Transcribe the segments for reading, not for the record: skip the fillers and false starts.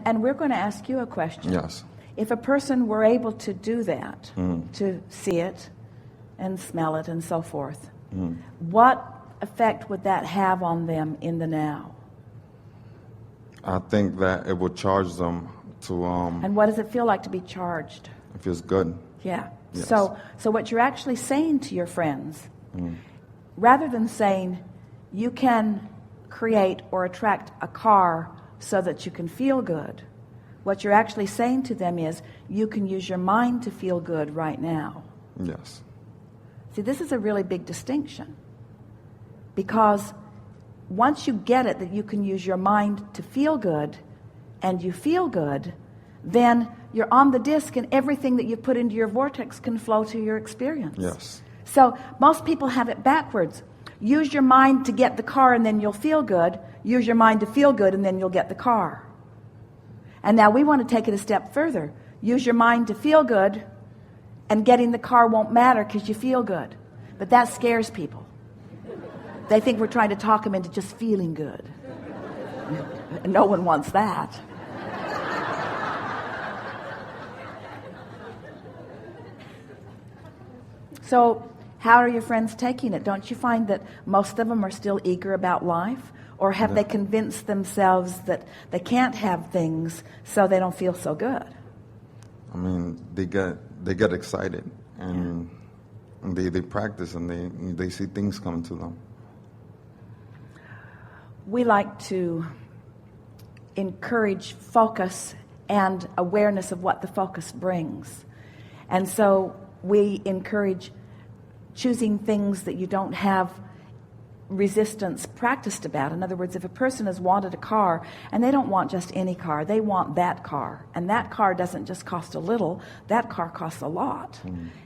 And we're going to ask you a question. Yes. If a person were able to do that, to see it and smell it and so forth, what effect would that have on them in the now? I think that it would charge them to... And what does it feel like to be charged? It feels good. Yeah. Yes. So what you're actually saying to your friends, rather than saying you can create or attract a car so that you can feel good, what you're actually saying to them is you can use your mind to feel good right now. Yes. See, this is a really big distinction, because once you get it that you can use your mind to feel good, and you feel good, then you're on the disc, and everything that you put into your vortex can flow to your experience. Yes. So most people have it backwards. Use your mind to get the car and then you'll feel good. Use your mind to feel good and then you'll get the car. And now we want to take it a step further. Use your mind to feel good, and getting the car won't matter because you feel good. But that scares people. They think we're trying to talk them into just feeling good. And no one wants that. So how are your friends taking it? Don't you find that most of them are still eager about life? Or have they convinced themselves that they can't have things so they don't feel so good? I mean, they get excited, and they practice, and they see things come to them. We like to encourage focus and awareness of what the focus brings. And so we encourage choosing things that you don't have resistance practiced about. In other words, if a person has wanted a car, and they don't want just any car, they want that car, and that car doesn't just cost a little, that car costs a lot.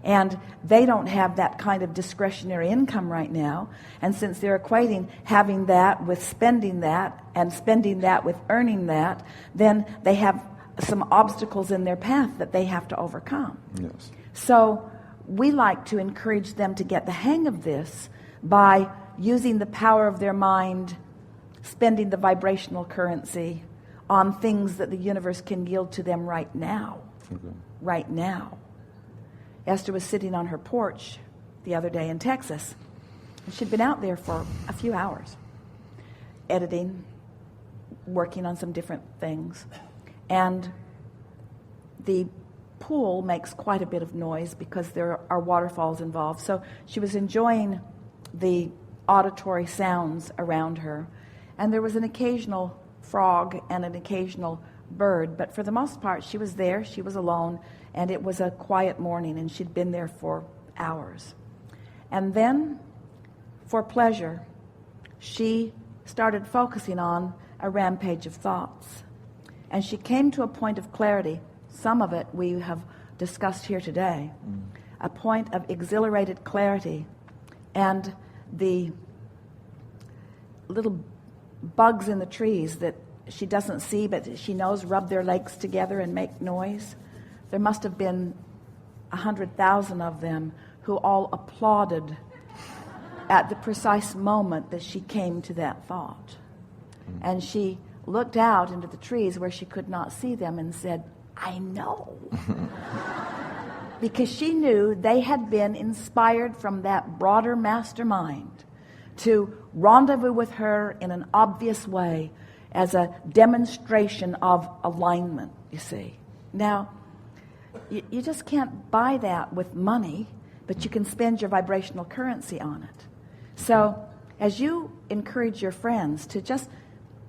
And they don't have that kind of discretionary income right now, and since they're equating having that with spending that, and spending that with earning that, then they have some obstacles in their path that they have to overcome. Yes. So we like to encourage them to get the hang of this by using the power of their mind, spending the vibrational currency on things that the universe can yield to them right now. Okay. Right now. Esther was sitting on her porch the other day in Texas, and she'd been out there for a few hours, editing, working on some different things. And the pool makes quite a bit of noise because there are waterfalls involved. So she was enjoying the auditory sounds around her, and there was an occasional frog and an occasional bird, but for the most part she was there, she was alone, and it was a quiet morning, and she'd been there for hours. And then, for pleasure, she started focusing on a rampage of thoughts, and she came to a point of clarity. Some of it we have discussed here today, a point of exhilarated clarity, and the little bugs in the trees that she doesn't see but she knows rub their legs together and make noise. There must have been 100,000 of them who all applauded at the precise moment that she came to that thought. And she looked out into the trees where she could not see them and said, I know. Because she knew they had been inspired from that broader mastermind to rendezvous with her in an obvious way as a demonstration of alignment, you see. Now, you just can't buy that with money, but you can spend your vibrational currency on it. So as you encourage your friends to just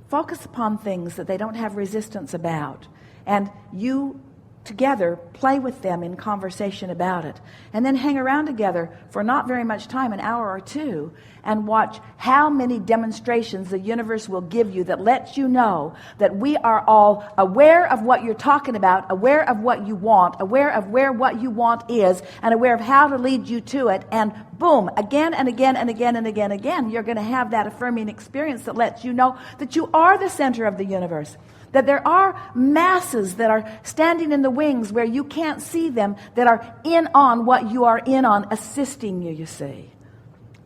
focus upon things that they don't have resistance about, and you together play with them in conversation about it, and then hang around together for not very much time, an hour or two, and watch how many demonstrations the universe will give you that lets you know that we are all aware of what you're talking about, aware of what you want, aware of where what you want is, and aware of how to lead you to it, and boom, again and again and again and again and again, you're going to have that affirming experience that lets you know that you are the center of the universe. That there are masses that are standing in the wings where you can't see them, that are in on what you are in on, assisting you, you see.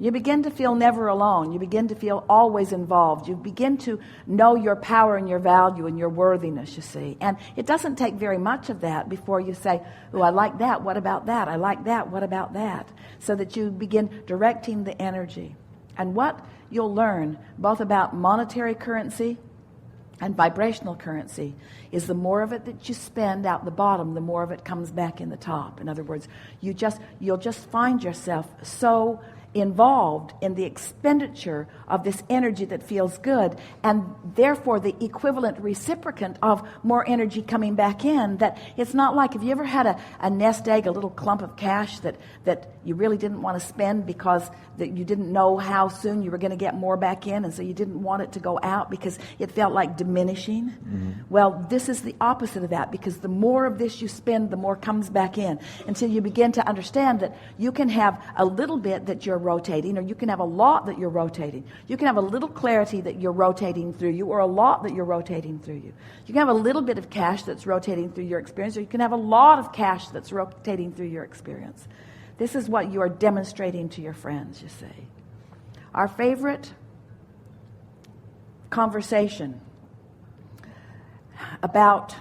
You begin to feel never alone. You begin to feel always involved. You begin to know your power and your value and your worthiness, you see. And it doesn't take very much of that before you say, oh, I like that. What about that? I like that. What about that? So that you begin directing the energy. And what you'll learn, both about monetary currency and vibrational currency, is the more of it that you spend out the bottom, the more of it comes back in the top. In other words, you'll just find yourself so involved in the expenditure of this energy that feels good, and therefore the equivalent reciprocant of more energy coming back in, that it's not like, have you ever had a nest egg, a little clump of cash that you really didn't want to spend because that you didn't know how soon you were going to get more back in, and so you didn't want it to go out because it felt like diminishing? Mm-hmm. Well, this is the opposite of that, because the more of this you spend, the more comes back in, until you begin to understand that you can have a little bit that you're rotating, or you can have a lot that you're rotating. You can have a little clarity that you're rotating through you, or a lot that you're rotating through you. You can have a little bit of cash that's rotating through your experience, or you can have a lot of cash that's rotating through your experience. This is what you are demonstrating to your friends, you see. Our favorite conversation about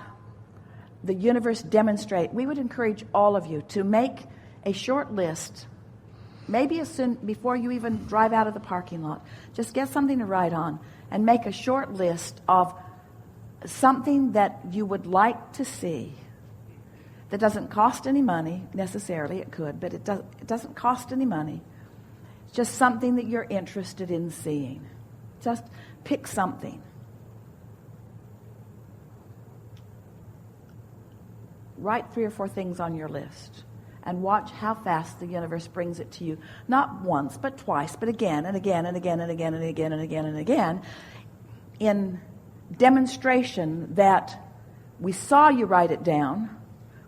the universe demonstrate, we would encourage all of you to make a short list, maybe as soon before you even drive out of the parking lot. Just get something to write on and make a short list of something that you would like to see that doesn't cost any money necessarily. It could, but it doesn't cost any money. It's just something that you're interested in seeing. Just pick something. Write 3 or 4 things on your list and watch how fast the universe brings it to you. Not once, but twice, but again and again and again and again and again and again and again, in demonstration that we saw you write it down.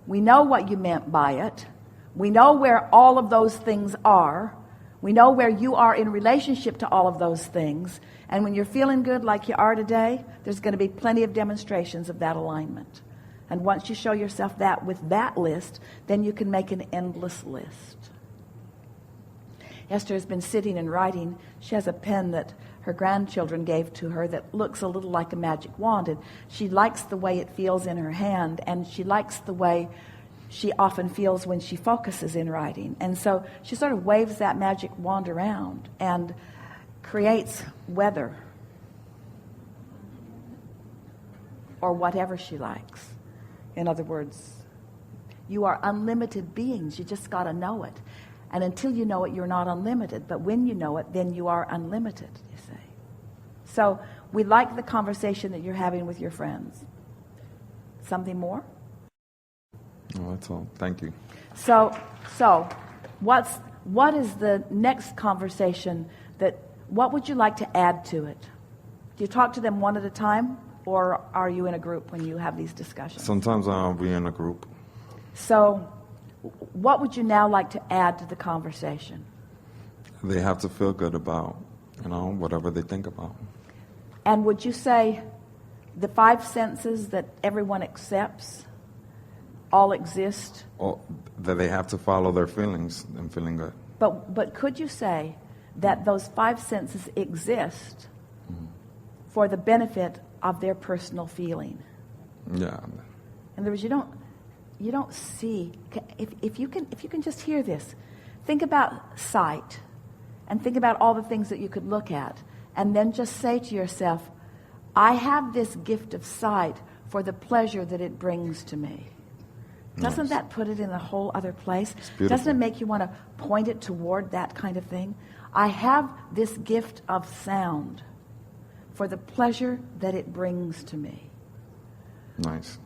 We know what you meant by it. We know where all of those things are. We know where you are in relationship to all of those things. And when you're feeling good like you are today, there's going to be plenty of demonstrations of that alignment. And once you show yourself that with that list, then you can make an endless list. Esther has been sitting and writing. She has a pen that her grandchildren gave to her that looks a little like a magic wand, and she likes the way it feels in her hand, and she likes the way she often feels when she focuses in writing. And so she sort of waves that magic wand around and creates weather or whatever she likes. In other words, you are unlimited beings. You just got to know it. And until you know it, you're not unlimited. But when you know it, then you are unlimited, you see. So we like the conversation that you're having with your friends. Something more? No, that's all. Thank you. So what is the next conversation what would you like to add to it? Do you talk to them one at a time, or are you in a group when you have these discussions? Sometimes I'll be in a group. So what would you now like to add to the conversation? They have to feel good about, whatever they think about. And would you say the 5 senses that everyone accepts all exist? Or that they have to follow their feelings and feeling good. But could you say that those 5 senses exist for the benefit of their personal feeling? Yeah. In other words, you don't see. If you can just hear this, think about sight, and think about all the things that you could look at, and then just say to yourself, I have this gift of sight for the pleasure that it brings to me. Doesn't that put it in a whole other place? Doesn't it make you want to point it toward that kind of thing? I have this gift of sound for the pleasure that it brings to me. Nice.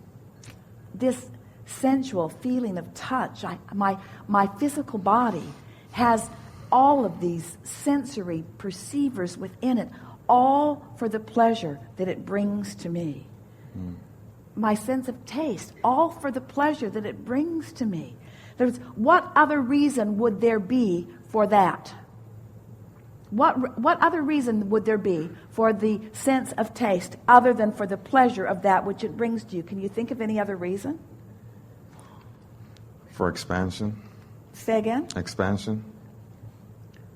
This sensual feeling of touch, my physical body has all of these sensory perceivers within it, all for the pleasure that it brings to me. My sense of taste, all for the pleasure that it brings to me. What other reason would there be for that? What other reason would there be for the sense of taste other than for the pleasure of that which it brings to you? Can you think of any other reason? For expansion. Say again? Expansion.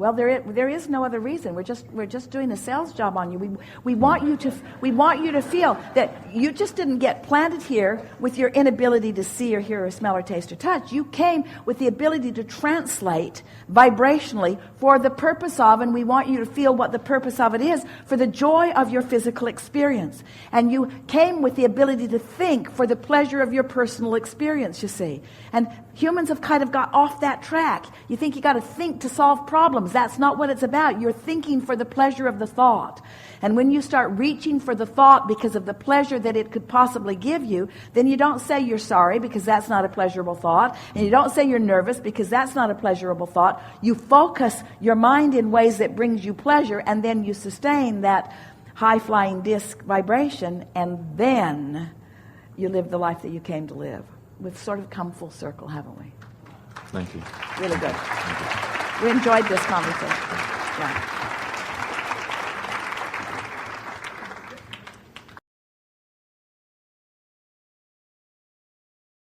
Well, there is no other reason. We're just doing a sales job on you. We want you to feel that you just didn't get planted here with your inability to see or hear or smell or taste or touch. You came with the ability to translate vibrationally for the purpose of, and we want you to feel what the purpose of it is, for the joy of your physical experience. And you came with the ability to think for the pleasure of your personal experience, you see. And humans have kind of got off that track. You think you got to think to solve problems. That's not what it's about. You're thinking for the pleasure of the thought. And when you start reaching for the thought because of the pleasure that it could possibly give you, then you don't say you're sorry because that's not a pleasurable thought. And you don't say you're nervous because that's not a pleasurable thought. You focus your mind in ways that brings you pleasure, and then you sustain that high-flying disc vibration, and then you live the life that you came to live. We've sort of come full circle, haven't we? Thank you. Really good. We enjoyed this conversation. Yeah.